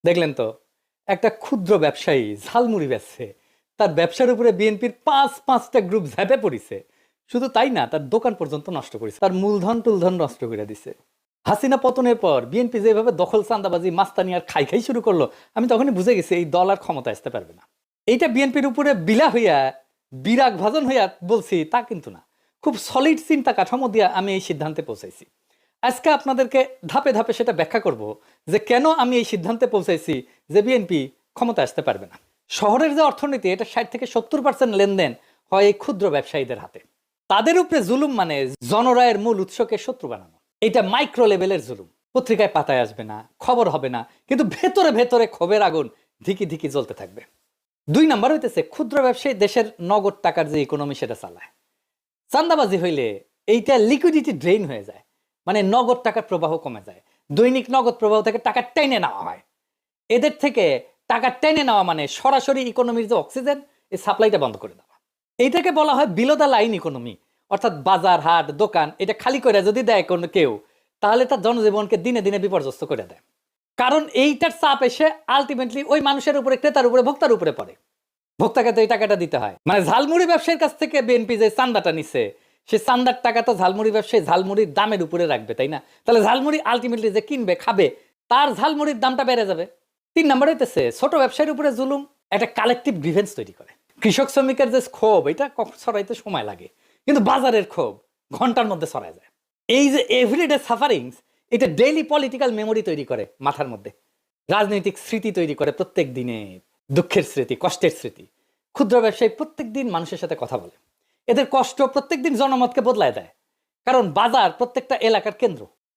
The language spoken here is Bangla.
দেখলেন তো, একটা ক্ষুদ্র ব্যবসায়ী ঝালমুড়ি বেচছে, তার ব্যবসার উপরে বিএনপির পাঁচটা গ্রুপ ঝাঁপে পড়িছে। শুধু তাই না, তার দোকান পর্যন্ত নষ্ট করেছে, তার মূলধন টুলধন নষ্ট করে দিছে। হাসিনা পতনের পর বিএনপি যেভাবে দখল, চাঁদাবাজি, মাস্তানি আর খাই শুরু করলো, আমি তখনই বুঝে গেছি এই দল আর ক্ষমতা আসতে পারবে না। এইটা বিএনপির উপরে বিলা হইয়া, বিরাগ ভাজন হইয়া বলছি তা কিন্তু না। খুব সলিড চিন্তা কাঠামো দিয়া আমি এই সিদ্ধান্তে পৌঁছাইছি। আজকে আপনাদেরকে ধাপে ধাপে সেটা ব্যাখ্যা করব যে কেন আমি এই সিদ্ধান্তে পৌঁছাইছি যে বিএনপি ক্ষমতা আসতে পারবে না। শহরের যে অর্থনীতি, এটা 60 থেকে 70% লেনদেন হয় এই ক্ষুদ্র ব্যবসায়ীদের হাতে। তাদের উপরে জুলুম মানে জনরায়ের মূল উৎসকে শত্রু বানানো। এটা মাইক্রো লেভেলের জুলুম। পত্রিকায় পাতায় আসবে না, খবর হবে না, কিন্তু ভেতরে ভেতরে ক্ষোভের আগুন ধিকি ধিকি জ্বলতে থাকবে। 2 নাম্বার হইতেছে ক্ষুদ্র ব্যবসায়ী দেশের নগদ টাকার যে ইকোনমি সেটা চালায়। চান্দাবাজি হইলে এইটা লিকুইডিটি ড্রেইন হয়ে যায়, মানে নগদ টাকার প্রবাহ কমে যায়। দৈনিক নগদ প্রবাহ থেকে টাকা টেনে নেওয়া হয়। এদের থেকে টাকা টেনে নেওয়া মানে সরাসরি ইকোনমির যে অক্সিজেন, এই সাপ্লাইটা বন্ধ করে দেওয়া। এইটাকে বলা হয় বিলো দ্য লাইন ইকোনমি। অর্থাৎ বাজার, হাট, দোকান এটা খালি করে যদি দেয় কোনো কেউ, তাহলে তার জনজীবনকে দিনে দিনে বিপর্যস্ত করে দেয়। কারণ এইটার চাপ এসে আলটিমেটলি ওই মানুষের উপরে, ক্রেতার উপরে, ভোক্তার উপরে পড়ে। ভোক্তাকে তো এই টাকাটা দিতে হয়। মানে ঝালমুড়ি ব্যবসায়ীর কাছ থেকে বিএনপি যে চান্দাটা নিচ্ছে, সে চান্দার টাকা তো ঝালমুড়ি ব্যবসায়ী ঝালমুড়ির দামের উপরে রাখবে, তাই না? তাহলে ঝালমুড়ি আলটিমেটলি যে কিনবে, খাবে, তার ঝালমুড়ির দামটা বেড়ে যাবে। 3 নাম্বার হইতেছে ছোট ব্যবসায়ীর উপরে জুলুম একটা কালেকটিভ গ্রিভেন্স তৈরি করে। কৃষক শ্রমিকের যে ক্ষোভ, এটা ছড়াইতে সময় লাগে, কিন্তু বাজারের ক্ষোভ ঘন্টার মধ্যে ছড়ায় যায়। এই যে এভরিডে সাফারিংস, এটা ডেইলি পলিটিক্যাল মেমোরি তৈরি করে মাথার মধ্যে, রাজনৈতিক স্মৃতি তৈরি করে। প্রত্যেক দিনে দুঃখের স্মৃতি, কষ্টের স্মৃতি। ক্ষুদ্র ব্যবসায়ী প্রত্যেক দিন মানুষের সাথে কথা বলে, এদের কষ্ট প্রত্যেক দিন জনমতকে বদলায় দেয়। কারণ বাজার প্রত্যেকটা এলাকার কেন্দ্র।